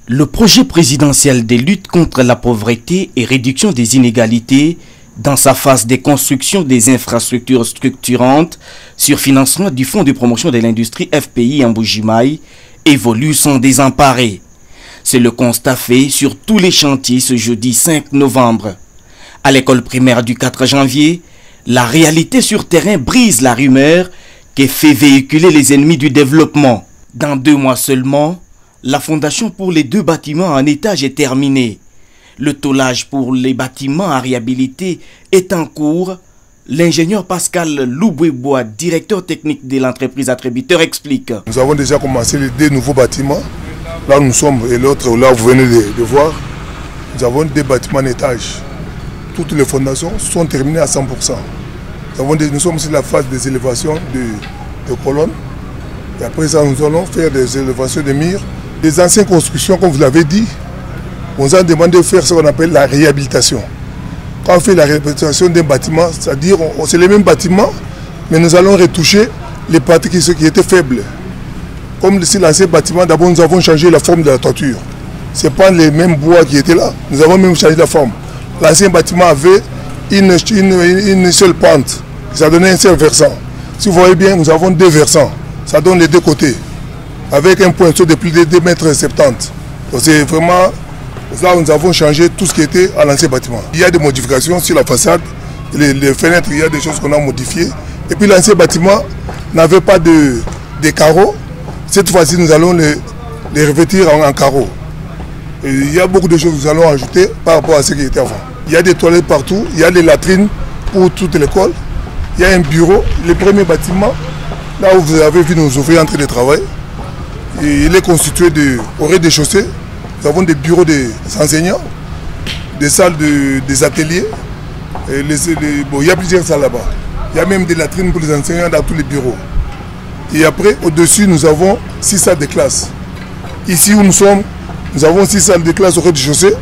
Le projet présidentiel de lutte contre la pauvreté et réduction des inégalités, dans sa phase de construction des infrastructures structurantes sur financement du Fonds de promotion de l'industrie FPI en Mbuji-Mayi, évolue sans désemparer. C'est le constat fait sur tous les chantiers ce jeudi 5 novembre. À l'école primaire du 4 janvier, la réalité sur terrain brise la rumeur qui fait véhiculer les ennemis du développement. Dans 2 mois seulement, la fondation pour les 2 bâtiments en étage est terminée. Le tôlage pour les bâtiments à réhabiliter est en cours. L'ingénieur Pascal Loubouébois, directeur technique de l'entreprise attributeur, explique. Nous avons déjà commencé les 2 nouveaux bâtiments. Là où nous sommes et l'autre, là où vous venez de voir, nous avons 2 bâtiments en étage. Toutes les fondations sont terminées à 100%. Nous sommes sur la phase des élévations de colonnes. Et après ça, nous allons faire des élévations de murs. Les anciennes constructions, comme vous l'avez dit, on nous a demandé de faire ce qu'on appelle la réhabilitation. Quand on fait la réhabilitation d'un bâtiment, c'est-à-dire c'est le même bâtiment, mais nous allons retoucher les parties qui étaient faibles. Comme si l'ancien bâtiment, d'abord nous avons changé la forme de la toiture. Ce n'est pas les mêmes bois qui étaient là, nous avons même changé la forme. L'ancien bâtiment avait une seule pente, ça donnait un seul versant. Si vous voyez bien, nous avons 2 versants, ça donne les 2 côtés, avec un poinçon de plus de 2,70 m. C'est vraiment là où nous avons changé tout ce qui était à l'ancien bâtiment. Il y a des modifications sur la façade, les fenêtres, il y a des choses qu'on a modifiées. Et puis l'ancien bâtiment n'avait pas de carreaux. Cette fois-ci, nous allons les revêtir en carreaux. Et il y a beaucoup de choses que nous allons ajouter par rapport à ce qui était avant. Il y a des toilettes partout, il y a des latrines pour toute l'école. Il y a un bureau, le premier bâtiment, là où vous avez vu nos ouvriers en train de travailler. Et il est constitué au rez-de-chaussée. Nous avons des bureaux des enseignants, des salles des ateliers. Il y a plusieurs salles là-bas. Il y a même des latrines pour les enseignants dans tous les bureaux. Et après, au-dessus, nous avons 6 salles de classe. Ici où nous sommes, nous avons 6 salles de classe au rez-de-chaussée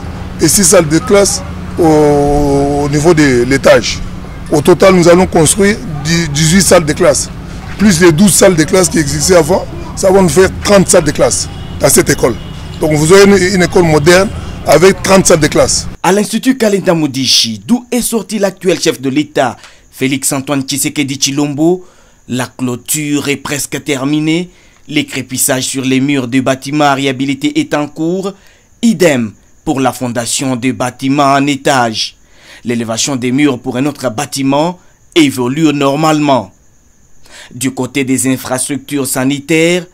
et 6 salles de classe au niveau de l'étage. Au total, nous allons construire 18 salles de classe. Plus les 12 salles de classe qui existaient avant, ça va nous faire 30 salles de classe dans cette école. Donc vous aurez une école moderne avec 30 salles de classe. À l'Institut Kalinda Modichi, d'où est sorti l'actuel chef de l'État, Félix-Antoine Tshisekedi Tshilombo, la clôture est presque terminée. Les crépissages sur les murs de bâtiments à réhabiliter est en cours. Idem pour la fondation des bâtiments en étage. L'élévation des murs pour un autre bâtiment évolue normalement. Du côté des infrastructures sanitaires,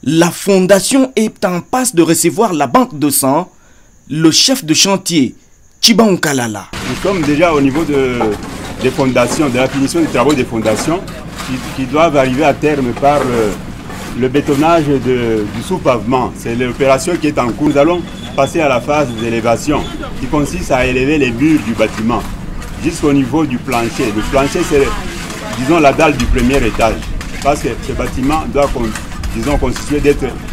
la fondation est en passe de recevoir la banque de sang. Le chef de chantier, Chiban Kalala. Nous sommes déjà au niveau des fondations, de la finition des travaux des fondations qui doivent arriver à terme par le bétonnage du sous-pavement. C'est l'opération qui est en cours. Nous allons passer à la phase d'élévation qui consiste à élever les murs du bâtiment jusqu'au niveau du plancher. Le plancher, c'est, disons, la dalle du premier étage. Parce que ce bâtiment doit, disons,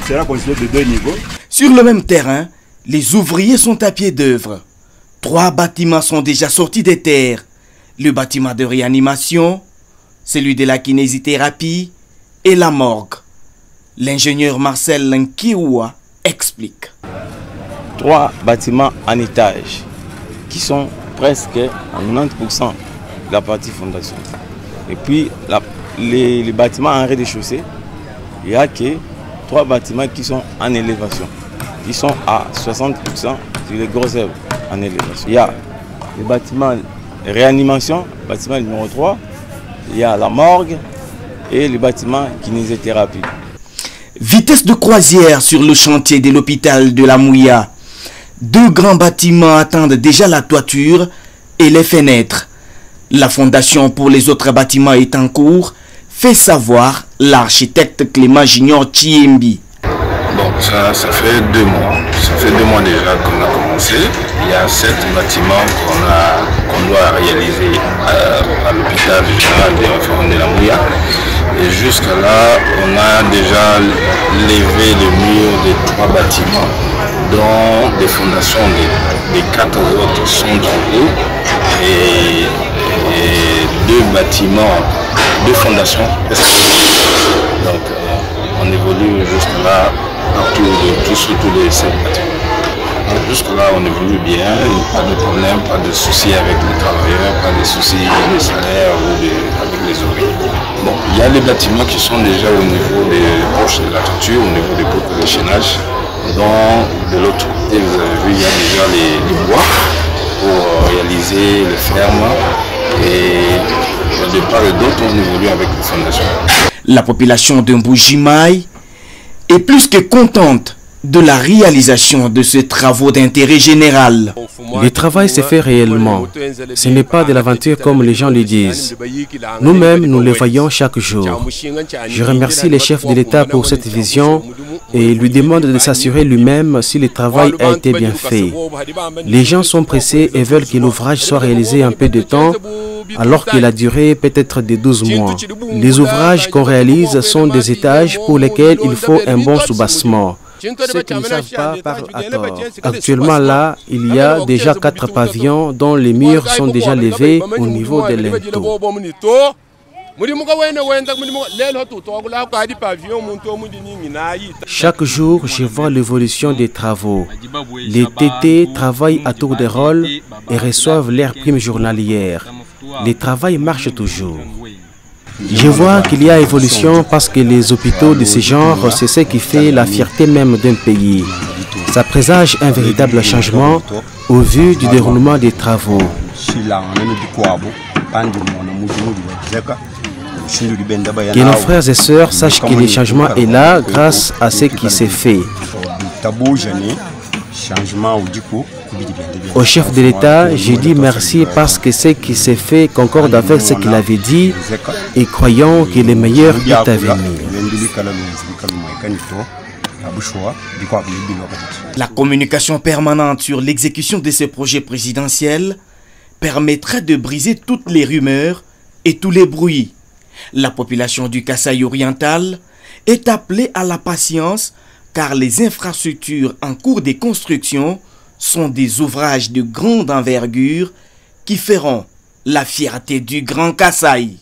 sera constitué de 2 niveaux. Sur le même terrain, les ouvriers sont à pied d'œuvre. 3 bâtiments sont déjà sortis des terres. Le bâtiment de réanimation, celui de la kinésithérapie et la morgue. L'ingénieur Marcel Nkiwa explique. 3 bâtiments en étage qui sont presque à 90% de la partie fondation. Et puis les bâtiments en rez-de-chaussée, il n'y a que 3 bâtiments qui sont en élévation. Ils sont à 60% sur les grosses œuvres en élévation. Il y a le bâtiment réanimation, bâtiment numéro 3, il y a la morgue et le bâtiment kinésithérapie. Vitesse de croisière sur le chantier de l'hôpital de la Mouya. 2 grands bâtiments attendent déjà la toiture et les fenêtres. La fondation pour les autres bâtiments est en cours, fait savoir l'architecte Clément Junior Chiembi. Bon, ça fait 2 mois. Ça fait 2 mois déjà qu'on a commencé. Il y a 7 bâtiments qu'on doit réaliser à l'hôpital général des référents de la Mouya. Et jusqu'à là, on a déjà levé le mur des 3 bâtiments, dont des fondations des 4 autres sont en haut. Et 2 bâtiments, 2 fondations. Donc on évolue jusque là partout, tous les 7 bâtiments. Jusque-là, on évolue bien, pas de problème, pas de soucis avec les travailleurs, pas de soucis de salaire ou avec les ouvriers. Bon, il y a les bâtiments qui sont déjà au niveau des roches de la toiture, au niveau des poteaux d'échaînage. Donc, de l'autre côté, vous avez vu, il y a déjà les bois pour réaliser les fermes. Et de part et d'autre, on évolue avec les fondations. La population de Mbuji-Mayi est plus que contente de la réalisation de ces travaux d'intérêt général. Le travail se fait réellement. Ce n'est pas de l'aventure comme les gens le disent. Nous-mêmes, nous le voyons chaque jour. Je remercie les chefs de l'État pour cette vision et lui demande de s'assurer lui-même si le travail a été bien fait. Les gens sont pressés et veulent que l'ouvrage soit réalisé en peu de temps, alors que la durée peut être de 12 mois. Les ouvrages qu'on réalise sont des étages pour lesquels il faut un bon soubassement. Ceux qui ne savent pas parlent à tort. Actuellement là, il y a déjà 4 pavillons dont les murs sont déjà levés au niveau de linteaux. Chaque jour, je vois l'évolution des travaux. Les TT travaillent à tour de rôle et reçoivent leurs primes journalières. Le travail marche toujours. Je vois qu'il y a évolution parce que les hôpitaux de ce genre, c'est ce qui fait la fierté même d'un pays. Ça présage un véritable changement au vu du déroulement des travaux. Que nos frères et sœurs sachent que le changement est là grâce à ce qui s'est fait. Au chef de l'État, j'ai dit merci parce que ce qui s'est fait concorde avec ce qu'il avait dit et croyons que le meilleur est à venir. La communication permanente sur l'exécution de ces projets présidentiels permettrait de briser toutes les rumeurs et tous les bruits. La population du Kasaï oriental est appelée à la patience car les infrastructures en cours de construction sont des ouvrages de grande envergure qui feront la fierté du Grand Kasaï.